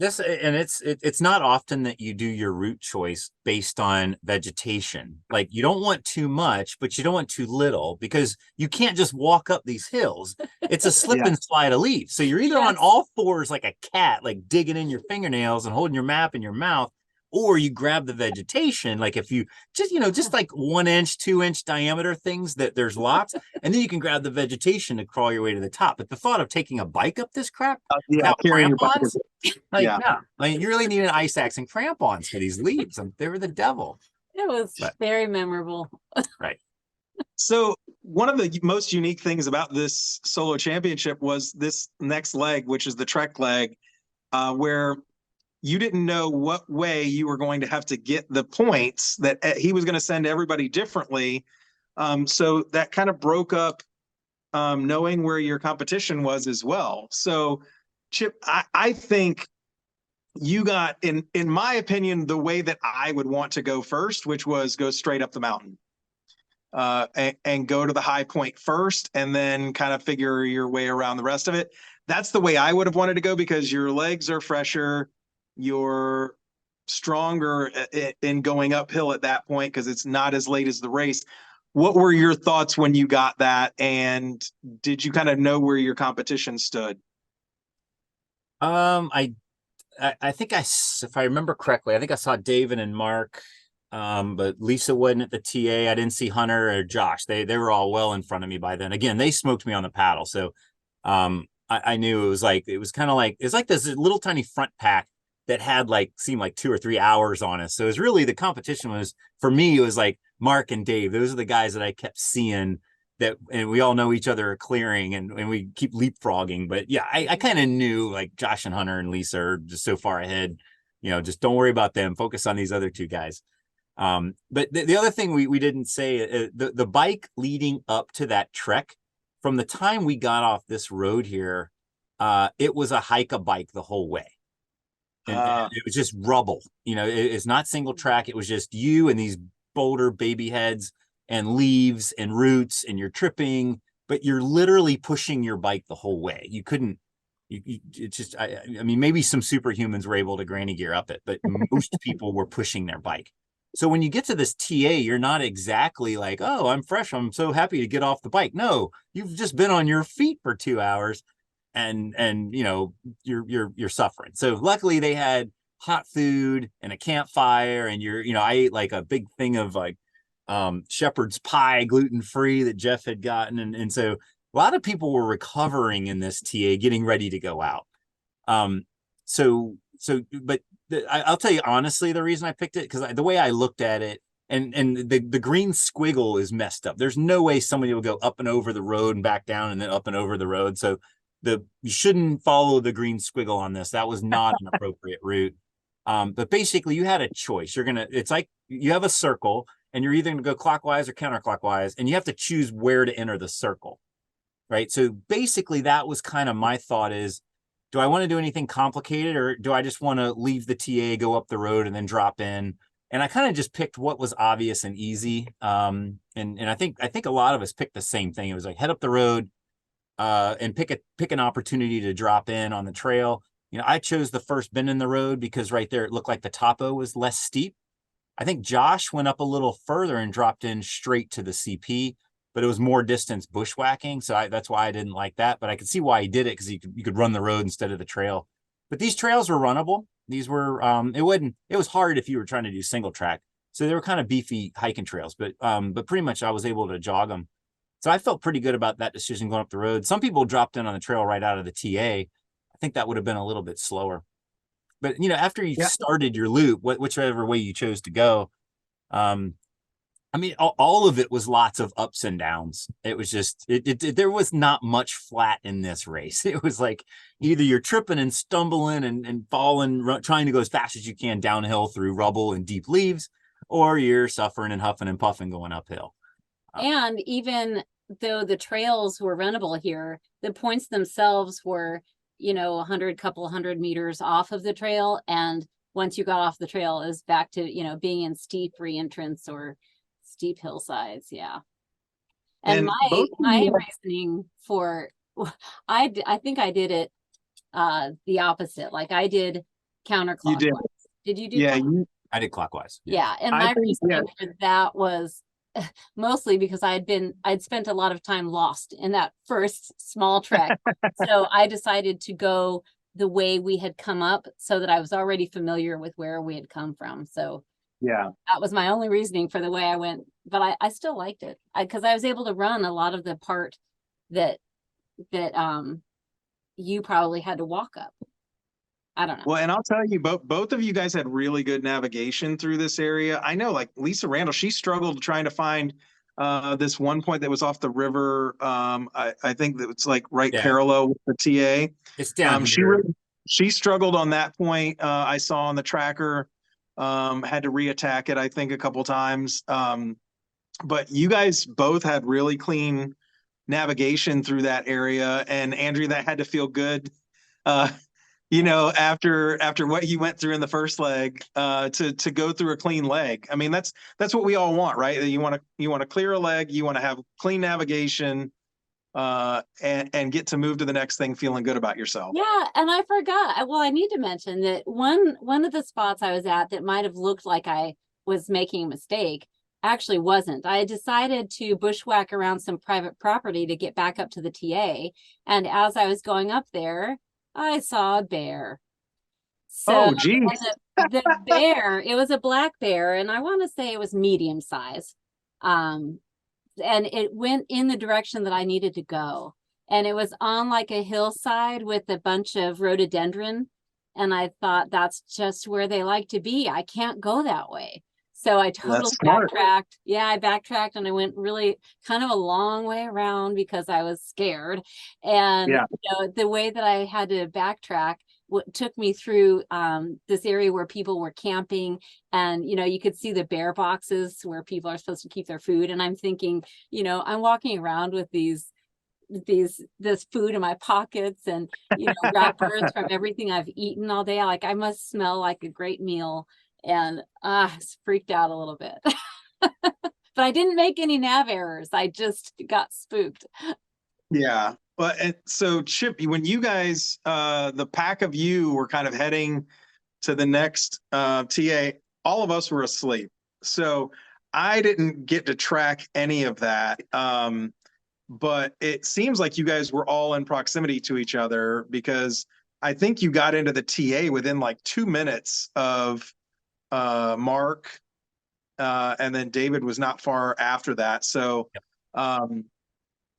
It's not often that you do your route choice based on vegetation. Like you don't want too much, but you don't want too little because you can't just walk up these hills. It's a slip Yeah. and slide of leaves. So you're either on Yes. all fours like a cat, like digging in your fingernails and holding your map in your mouth, or you grab the vegetation. Like if you just like 1 inch, 2 inch diameter things that there's lots, and then you can grab the vegetation to crawl your way to the top. But the thought of taking a bike up this crap Yeah, without carrying your bike. crampons, like, Yeah. no, like you really need an ice axe and crampons for these leaves. They were the devil. It was But- very memorable. Right. So one of the most unique things about this solo championship was this next leg, which is the trek leg, where you didn't know what way you were going to have to get the points that he was going to send everybody differently. So that kind of broke up knowing where your competition was as well. So Chip, I think you got, in my opinion, the way that I would want to go first, which was go straight up the mountain. And go to the high point first and then kind of figure your way around the rest of it. That's the way I would have wanted to go because your legs are fresher, you're stronger in going uphill at that point because it's not as late as the race. What were your thoughts when you got that? And did you kind of know where your competition stood? I think if I remember correctly, I think I saw David and Mark, but Lisa wasn't at the TA. I didn't see Hunter or Josh. They were all well in front of me by then. Again, they smoked me on the paddle, so I knew it was kind of like it's like this little tiny front pack that had seemed like 2 or 3 hours on us. So it was really the competition was for me. It was like Mark and Dave. Those are the guys that I kept seeing. And we all know each other are clearing and we keep leapfrogging. But yeah, I kind of knew like Josh and Hunter and Lisa are just so far ahead, just don't worry about them. Focus on these other two guys. But the other thing we didn't say, the bike leading up to that trek, from the time we got off this road here, it was a hike a bike the whole way. And it was just rubble, it's not single track. It was just you and these boulder baby heads and leaves and roots and you're tripping, but you're literally pushing your bike the whole way. You couldn't, it's just, I mean, maybe some superhumans were able to granny gear up it, but most people were pushing their bike. So when you get to this TA, you're not exactly like, oh, I'm fresh, I'm so happy to get off the bike. No, you've just been on your feet for 2 hours and you're suffering. So luckily they had hot food and a campfire and I ate like a big thing of shepherd's pie, gluten-free that Jeff had gotten. And so a lot of people were recovering in this TA, getting ready to go out. But I'll tell you honestly, the reason I picked it, because the way I looked at it, and the green squiggle is messed up. There's no way somebody will go up and over the road and back down and then up and over the road. So you shouldn't follow the green squiggle on this. That was not an appropriate route. But basically you had a choice. It's like you have a circle and you're either going to go clockwise or counterclockwise, and you have to choose where to enter the circle, right? So basically that was kind of my thought is, do I want to do anything complicated or do I just want to leave the TA, go up the road and then drop in? And I kind of just picked what was obvious and easy. And I think a lot of us picked the same thing. It was like head up the road and pick an opportunity to drop in on the trail. I chose the first bend in the road because right there it looked like the topo was less steep. I think Josh went up a little further and dropped in straight to the CP, but it was more distance bushwhacking. So that's why I didn't like that, but I could see why he did it because you could run the road instead of the trail. But these trails were runnable. These were, it was hard if you were trying to do single track. So they were kind of beefy hiking trails, but pretty much I was able to jog them. So I felt pretty good about that decision going up the road. Some people dropped in on the trail right out of the TA. I think that would have been a little bit slower. But, after you started your loop, whichever way you chose to go, I mean, all of it was lots of ups and downs. It was just, there was not much flat in this race. It was like either you're tripping and stumbling and falling, trying to go as fast as you can downhill through rubble and deep leaves, or you're suffering and huffing and puffing going uphill. And even though the trails were runnable here, the points themselves were, 100 meters off of the trail. And once you got off the trail, it was back to, being in steep re-entrance or steep hillsides. Yeah. And my reasoning for, I think I did it the opposite. Like I did counterclockwise. did. Did you do Yeah, clockwise? I did clockwise. Yeah, and I my think, reasoning for that was mostly because I'd spent a lot of time lost in that first small trek. So I decided to go the way we had come up so that I was already familiar with where we had come from. So yeah. that was my only reasoning for the way I went, but I still liked it because I was able to run a lot of the part that you probably had to walk up. I don't know. Well, and I'll tell you, both of you guys had really good navigation through this area. I know, like Lisa Randall, she struggled trying to find this one point that was off the river. I think that it's like right Yeah. parallel with the TA. It's down She here. she struggled on that point. I saw on the tracker, had to reattack it, I think, a couple times. But you guys both had really clean navigation through that area, and Andrew, that had to feel good. Uh, after what you went through in the first leg, to go through a clean leg. I mean, that's what we all want, right? You want to clear a leg, you want to have clean navigation, and get to move to the next thing feeling good about yourself. Yeah, and I forgot. Well, I need to mention that one of the spots I was at that might have looked like I was making a mistake actually wasn't. I had decided to bushwhack around some private property to get back up to the TA, and as I was going up there, I saw a bear. So Oh, geez. the bear, it was a black bear, and I want to say it was medium size. And it went in the direction that I needed to go. And it was on like a hillside with a bunch of rhododendron. And I thought that's just where they like to be. I can't go that way. So I totally That's smart. backtracked. Yeah, I backtracked and I went really kind of a long way around because I was scared. And Yeah. the way that I had to backtrack took me through this area where people were camping, and you could see the bear boxes where people are supposed to keep their food. And I'm thinking, I'm walking around with this food in my pockets and wrappers from everything I've eaten all day. Like I must smell like a great meal. And I was freaked out a little bit. But I didn't make any nav errors. I just got spooked. Yeah. But so Chip, when you guys, the pack of you were kind of heading to the next TA, all of us were asleep. So I didn't get to track any of that. But it seems like you guys were all in proximity to each other, because I think you got into the TA within like 2 minutes of Mark, and then David was not far after that. So,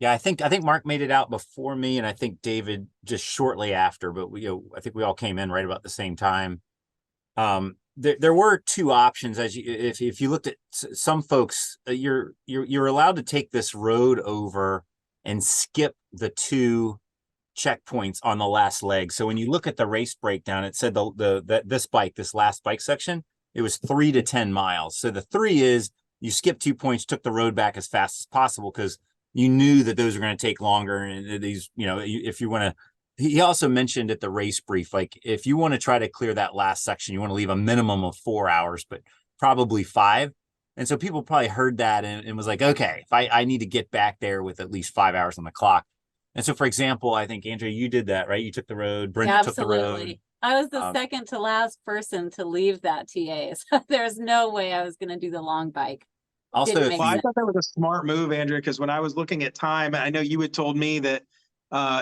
Yeah, I think Mark made it out before me, and I think David just shortly after. But I think we all came in right about the same time. There were two options, as if you looked at some folks, you're allowed to take this road over and skip the 2 checkpoints on the last leg. So when you look at the race breakdown, it said this last bike section, it was 3 to 10 miles. So the 3 is you skip 2 points, took the road back as fast as possible because you knew that those are going to take longer. And these, if you want to, he also mentioned at the race brief, like if you want to try to clear that last section, you want to leave a minimum of 4 hours, but probably 5. And so people probably heard that and was like, okay, if I need to get back there with at least 5 hours on the clock. And so, for example, I think, Andrea, you did that, right? You took the road. Brenda took the road. I was the second to last person to leave that TA. So there's no way I was going to do the long bike. Also, I thought that was a smart move, Andrea, because when I was looking at time, I know you had told me that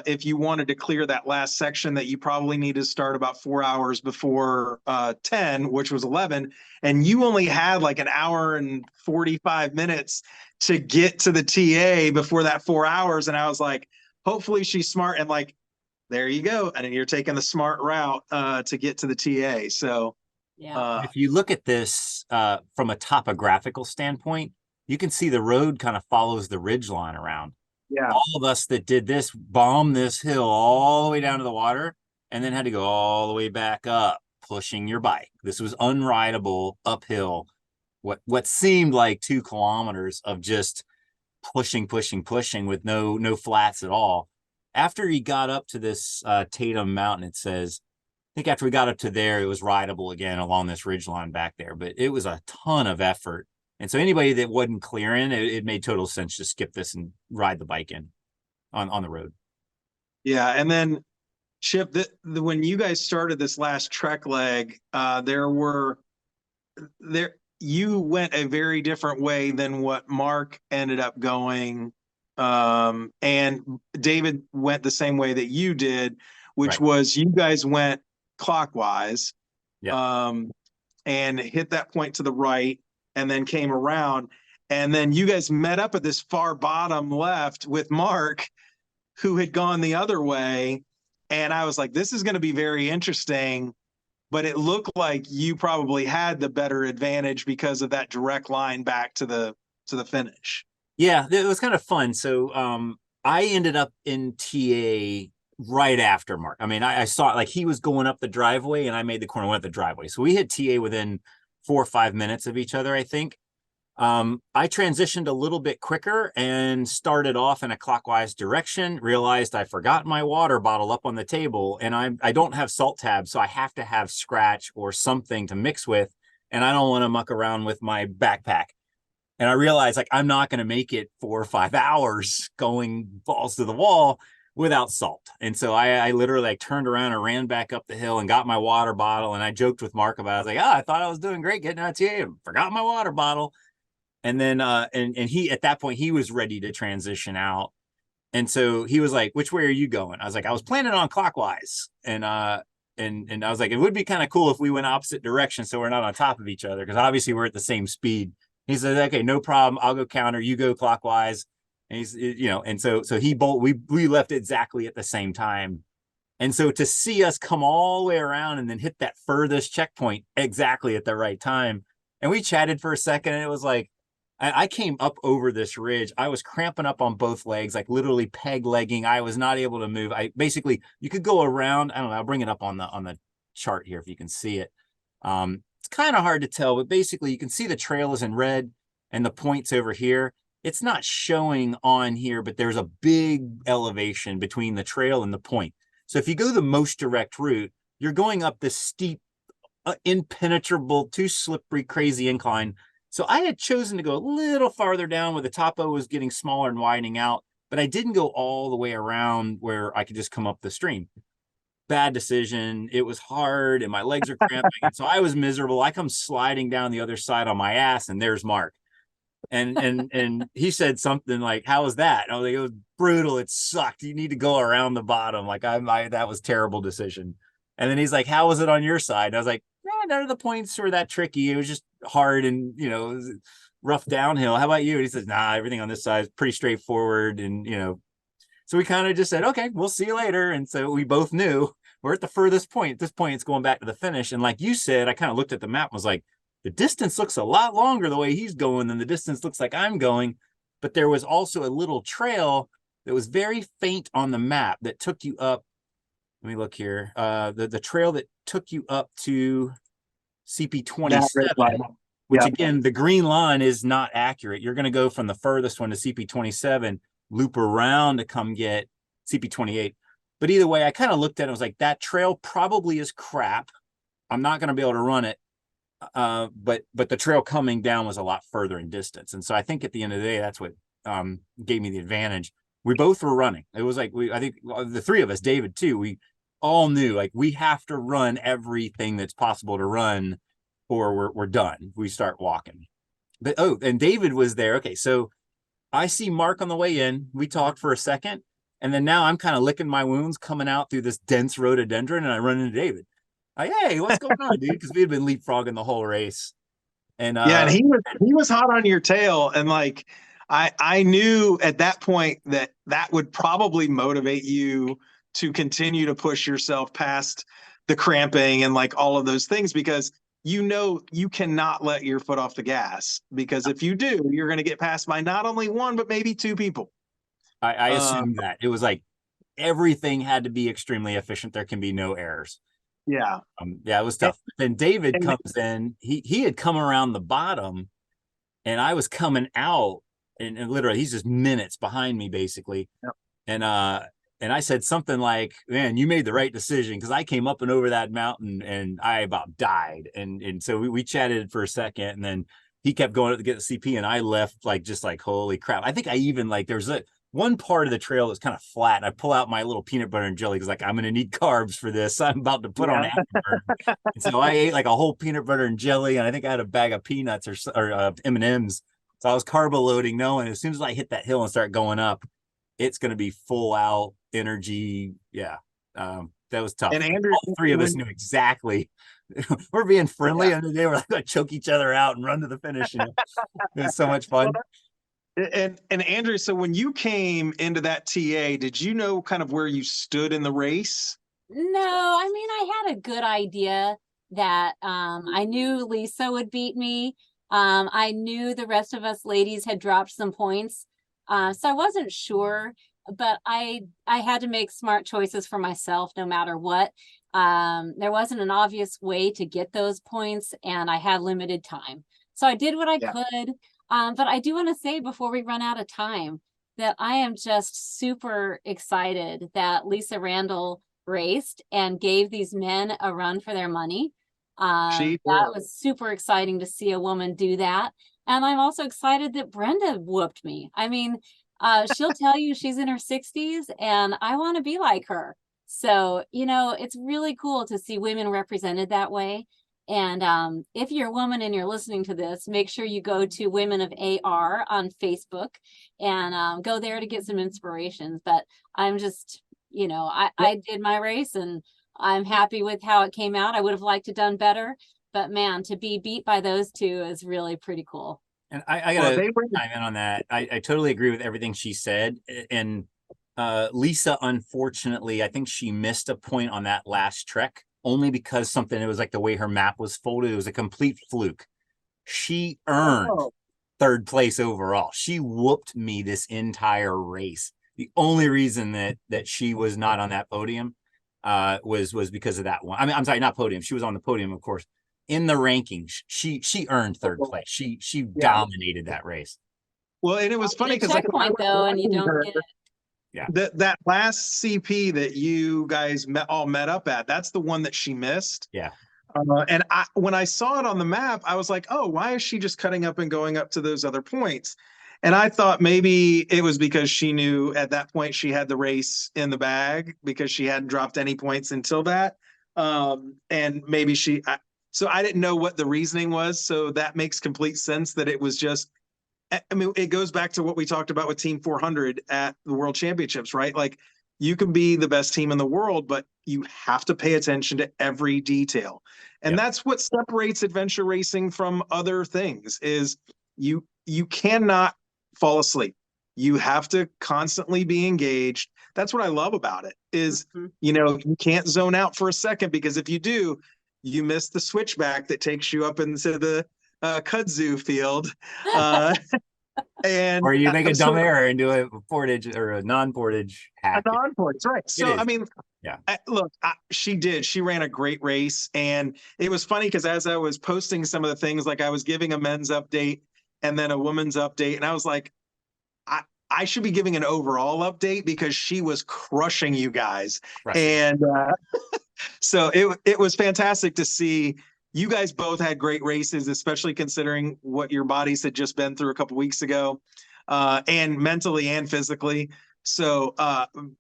if you wanted to clear that last section, that you probably need to start about 4 hours before 10, which was 11. And you only had like an hour and 45 minutes to get to the TA before that 4 hours. And I was like, hopefully she's smart. And like, there you go. And then you're taking the smart route to get to the TA. So yeah. If you look at this from a topographical standpoint, you can see the road kind of follows the ridge line around. Yeah. All of us that did this bombed this hill all the way down to the water and then had to go all the way back up, pushing your bike. This was unrideable uphill. What seemed like 2 kilometers of just pushing with no flats at all. After he got up to this Tatum Mountain, it says, I think after we got up to there, it was rideable again along this ridge line back there, but it was a ton of effort. And so anybody that wasn't clearing, it made total sense to skip this and ride the bike in on the road. Yeah. And then Chip, when you guys started this last trek leg, you went a very different way than what Mark ended up going. And David went the same way that you did, which Right. was you guys went clockwise, Yeah. and hit that point to the right and then came around. And then you guys met up at this far bottom left with Mark, who had gone the other way. And I was like, this is going to be very interesting. But it looked like you probably had the better advantage because of that direct line back to the finish. Yeah, it was kind of fun. So I ended up in TA right after Mark. I mean, I saw like he was going up the driveway and I made the corner, went up the driveway. So we hit TA within 4 or 5 minutes of each other, I think. I transitioned a little bit quicker and started off in a clockwise direction, realized I forgot my water bottle up on the table, and I don't have salt tabs, so I have to have scratch or something to mix with, and I don't want to muck around with my backpack. And I realized like I'm not going to make it 4 or 5 hours going balls to the wall without salt. And so I literally like turned around and ran back up the hill and got my water bottle. And I joked with Mark about it. I was like, I thought I was doing great getting out TA and forgot my water bottle. And then and he at that point he was ready to transition out. And so he was like, which way are you going? I was like, I was planning on clockwise. And I was like, it would be kind of cool if we went opposite directions so we're not on top of each other, because obviously we're at the same speed. He said, okay, no problem. I'll go counter, you go clockwise. And he's, and so we left exactly at the same time. And so to see us come all the way around and then hit that furthest checkpoint exactly at the right time. And we chatted for a second and it was like, I came up over this ridge. I was cramping up on both legs, like literally peg legging. I was not able to move. You could go around. I don't know. I'll bring it up on the chart here if you can see it. It's kind of hard to tell, but basically you can see the trail is in red and the points over here. It's not showing on here, but there's a big elevation between the trail and the point. So if you go the most direct route, you're going up this steep, impenetrable, too slippery, crazy incline. So I had chosen to go a little farther down where the topo was getting smaller and widening out, but I didn't go all the way around where I could just come up the stream. Bad decision. It was hard and my legs are cramping. And so I was miserable. I come sliding down the other side on my ass and there's Mark. And he said something like, how was that? And I was like, it was brutal. It sucked. You need to go around the bottom. Like that was a terrible decision. And then he's like, how was it on your side? And I was like, none of the points were that tricky. It was just hard and, it was rough downhill. How about you? And he says, nah, everything on this side is pretty straightforward. And, so we kind of just said, okay, we'll see you later. And so we both knew we're at the furthest point. At this point, it's going back to the finish. And like you said, I kind of looked at the map and was like, the distance looks a lot longer the way he's going than the distance looks like I'm going. But there was also a little trail that was very faint on the map that took you up. Let me look here. The trail that took you up to CP27, which again, the green line is not accurate. You're going to go from the furthest one to CP27, loop around to come get CP28. But either way, I kind of looked at it and was like, that trail probably is crap. I'm not going to be able to run it. But the trail coming down was a lot further in distance. And so I think at the end of the day, that's what gave me the advantage. We both were running. It was like, I think the three of us, David too, we all knew like we have to run everything that's possible to run or we're done. We start walking. But and David was there. Okay, so I see Mark on the way in. We talked for a second. And then now I'm kind of licking my wounds coming out through this dense rhododendron and I run into David. Like, hey, what's going on, dude? Because we had been leapfrogging the whole race. And and he was hot on your tail. And like I knew at that point that would probably motivate you to continue to push yourself past the cramping and like all of those things, because you cannot let your foot off the gas, because if you do, you're going to get passed by not only one, but maybe two people. I assumed that. It was like everything had to be extremely efficient. There can be no errors. Yeah. It was tough. Then David comes in. He had come around the bottom and I was coming out and literally he's just minutes behind me basically. Yep. And I said something like, man, you made the right decision, because I came up and over that mountain and I about died. And so we chatted for a second and then he kept going up to get the CP and I left like, just like, holy crap. I think I even like, there's one part of the trail is kind of flat, and I pull out my little peanut butter and jelly because like I'm going to need carbs for this. I'm about to put on afterburn. And so I ate like a whole peanut butter and jelly, and I think I had a bag of peanuts or M&Ms. So I was carbo loading, knowing as soon as I hit that hill and start going up, it's going to be full out energy. Yeah. That was tough. And Andrew, all three of us knew exactly. We're being friendly, and they were like going to choke each other out and run to the finish. It was so much fun. And Andrew, so when you came into that TA, did you know kind of where you stood in the race? No, I mean, I had a good idea that I knew Lisa would beat me. I knew the rest of us ladies had dropped some points. So I wasn't sure, but I had to make smart choices for myself no matter what. There wasn't an obvious way to get those points, and I had limited time. So I did what I could. But I do want to say before we run out of time that I am just super excited that Lisa Randall raced and gave these men a run for their money. That was super exciting to see a woman do that. And I'm also excited that Brenda whooped me. I mean, she'll tell you she's in her 60s and I want to be like her. So, you know, it's really cool to see women represented that way. And if you're a woman and you're listening to this, make sure you go to Women of AR on Facebook and go there to get some inspirations. But I'm just, you know, I did my race and I'm happy with how it came out. I would have liked to done better, but man, to be beat by those two is really pretty cool. And I gotta chime in on that. I totally agree with everything she said. And Lisa, unfortunately, I think she missed a point on that last trek only because it was like the way her map was folded. It was a complete fluke. She earned third place overall. She whooped me this entire race. The only reason that she was not on that podium was because of that one. I mean, I'm sorry, not podium. She was on the podium, of course. In the rankings, she earned third place. She dominated that race. Well, and it was funny because checkpoint though, and you don't get it. Yeah. That last CP that you guys all met up at, that's the one that she missed. Yeah. And when I saw it on the map, I was like, oh, why is she just cutting up and going up to those other points? And I thought maybe it was because she knew at that point she had the race in the bag because she hadn't dropped any points until that. And maybe so I didn't know what the reasoning was. So that makes complete sense that it was just, I mean, it goes back to what we talked about with Team 400 at the World Championships, right? Like you can be the best team in the world, but you have to pay attention to every detail. And that's what separates adventure racing from other things is you cannot fall asleep. You have to constantly be engaged. That's what I love about it is, you know, you can't zone out for a second because if you do, you miss the switchback that takes you up into the kudzu field. And or you make a dumb error and do a portage or a non-portage hack. A non-portage, right. So, I mean, she ran a great race. And it was funny because as I was posting some of the things, like I was giving a men's update and then a woman's update. And I was like, I should be giving an overall update because she was crushing you guys. And so it was fantastic to see. You guys both had great races, especially considering what your bodies had just been through a couple weeks ago, and mentally and physically. So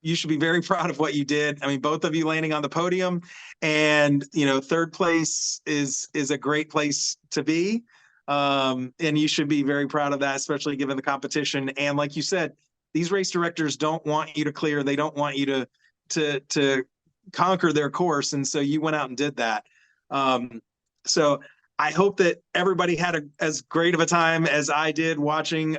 you should be very proud of what you did. I mean, both of you landing on the podium, and you know, third place is a great place to be, and you should be very proud of that, especially given the competition. And like you said, these race directors don't want you to clear; they don't want you to conquer their course, and so you went out and did that. So I hope that everybody had as great of a time as I did watching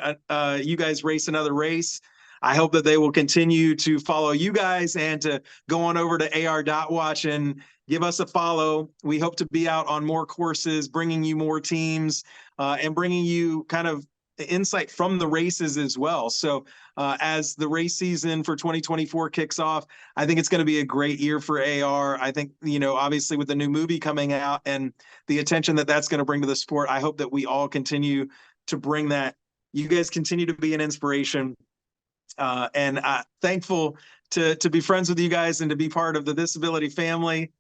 you guys race another race. I hope that they will continue to follow you guys and to go on over to AR.watch and give us a follow. We hope to be out on more courses, bringing you more teams and bringing you kind of insight from the races as well. So as the race season for 2024 kicks off, I think it's going to be a great year for AR. I think, you know, obviously with the new movie coming out and the attention that that's going to bring to the sport, I hope that we all continue to bring that. You guys continue to be an inspiration. And thankful to be friends with you guys and to be part of the disability family.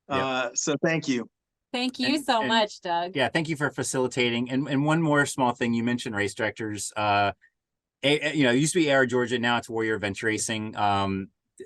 So thank you. Thank you so much, Doug. Yeah, thank you for facilitating. And one more small thing, you mentioned race directors. AR it used to be Air Georgia. Now it's Warrior Adventure Racing.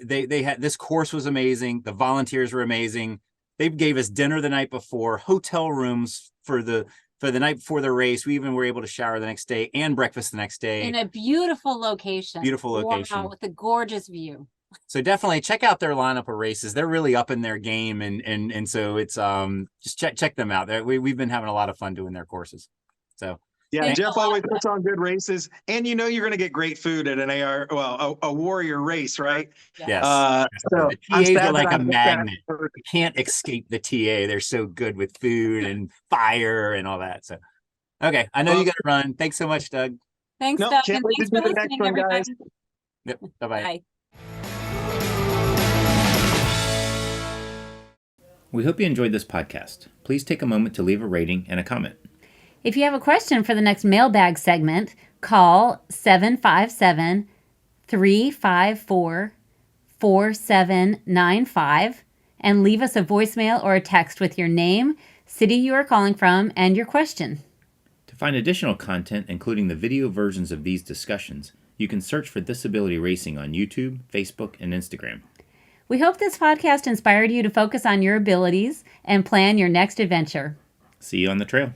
They had, this course was amazing. The volunteers were amazing. They gave us dinner the night before, hotel rooms for the night before the race. We even were able to shower the next day and breakfast the next day. In a beautiful location. Beautiful location. Wow, with a gorgeous view. So definitely check out their lineup of races. They're really up in their game, and so it's just check them out. We've been having a lot of fun doing their courses. So Yeah, Thanks Jeff a lot. always puts on good races, and you're going to get great food at an a Warrior race, right? yes, So the I'm TAs are sad like that a I missed that. magnet. You can't escape the TA. They're so good with food and fire and all that. So okay, I know you got to run. Thanks so much, Doug. Thanks, Nope, Doug, can't and wait to thanks do for the next listening, one, everybody. guys. Yep. Bye-bye. Bye. We hope you enjoyed this podcast. Please take a moment to leave a rating and a comment. If you have a question for the next mailbag segment, call 757-354-4795 and leave us a voicemail or a text with your name, city you are calling from, and your question. To find additional content, including the video versions of these discussions, you can search for Disability Racing on YouTube, Facebook, and Instagram. We hope this podcast inspired you to focus on your abilities and plan your next adventure. See you on the trail.